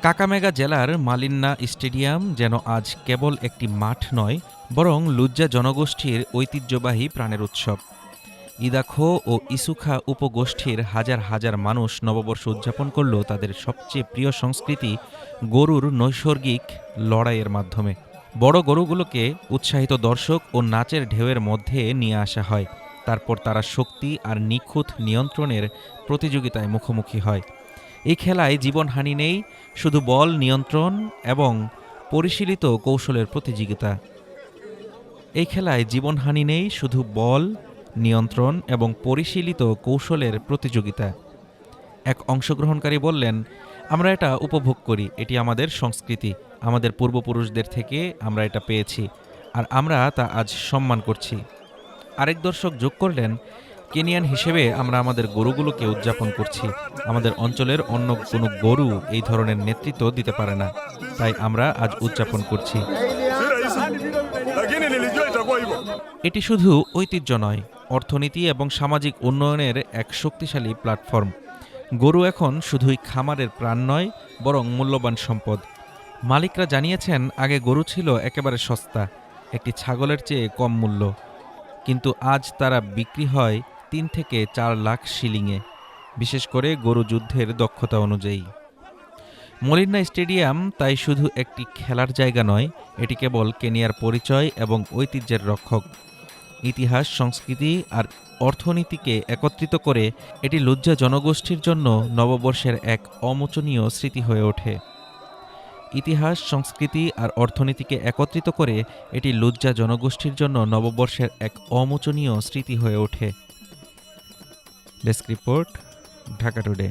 কাকামেগা জেলার মালিন্না স্টেডিয়াম যেন আজ কেবল একটি মাঠ নয়, বরং লুজ্জা জনগোষ্ঠীর ঐতিহ্যবাহী প্রাণের উৎসব। ইদাখো ও ইসুখা উপগোষ্ঠীর হাজার হাজার মানুষ নববর্ষ উদযাপন করল তাদের সবচেয়ে প্রিয় সংস্কৃতি গরুর নৈসর্গিক লড়াইয়ের মাধ্যমে। বড় গরুগুলোকে উৎসাহিত দর্শক ও নাচের ঢেউয়ের মধ্যে নিয়ে আসা হয়। তারপর তারা শক্তি আর নিখুঁত নিয়ন্ত্রণের প্রতিযোগিতায় মুখোমুখি হয়। এই খেলায় জীবনহানি নেই, শুধু বল নিয়ন্ত্রণ এবং পরিশীলিত কৌশলের প্রতিযোগিতা। এই খেলায় জীবনহানি নেই, শুধু বল নিয়ন্ত্রণ এবং পরিশীলিত কৌশলের প্রতিযোগিতা। এক অংশগ্রহণকারী বললেন, আমরা এটা উপভোগ করি, এটি আমাদের সংস্কৃতি, আমাদের পূর্বপুরুষদের থেকে আমরা এটা পেয়েছি, আর আমরা তা আজ সম্মান করছি। আরেক দর্শক যোগ করলেন, কেনিয়ান হিসেবে আমরা আমাদের গরুগুলোকে উদযাপন করছি। আমাদের অঞ্চলের অন্য কোনো গরু এই ধরনের নেতৃত্ব দিতে পারে না, তাই আমরা আজ উদযাপন করছি। এটি শুধু ঐতিহ্য নয়, অর্থনীতি এবং সামাজিক উন্নয়নের এক শক্তিশালী প্ল্যাটফর্ম। গরু এখন শুধুই খামারের প্রাণ নয়, বরং মূল্যবান সম্পদ। মালিকরা জানিয়েছেন, আগে গরু ছিল একেবারে সস্তা, একটি ছাগলের চেয়ে কম মূল্য, কিন্তু আজ তারা বিক্রি হয় ৩ থেকে ৪ লাখ শিলিংয়ে, বিশেষ করে গরু যুদ্ধের দক্ষতা অনুযায়ী। মলিন্না স্টেডিয়াম তাই শুধু একটি খেলার জায়গা নয়, এটি কেবল কেনিয়ার পরিচয় এবং ঐতিহ্যের রক্ষক। ইতিহাস, সংস্কৃতি আর অর্থনীতিকে একত্রিত করে এটি লুজ্জা জনগোষ্ঠীর জন্য নববর্ষের এক অমোচনীয় স্মৃতি হয়ে ওঠে। ইতিহাস, সংস্কৃতি আর অর্থনীতিকে একত্রিত করে এটি লুজ্জা জনগোষ্ঠীর জন্য নববর্ষের এক অমোচনীয় স্মৃতি হয়ে ওঠে। Desk report, Dhaka today.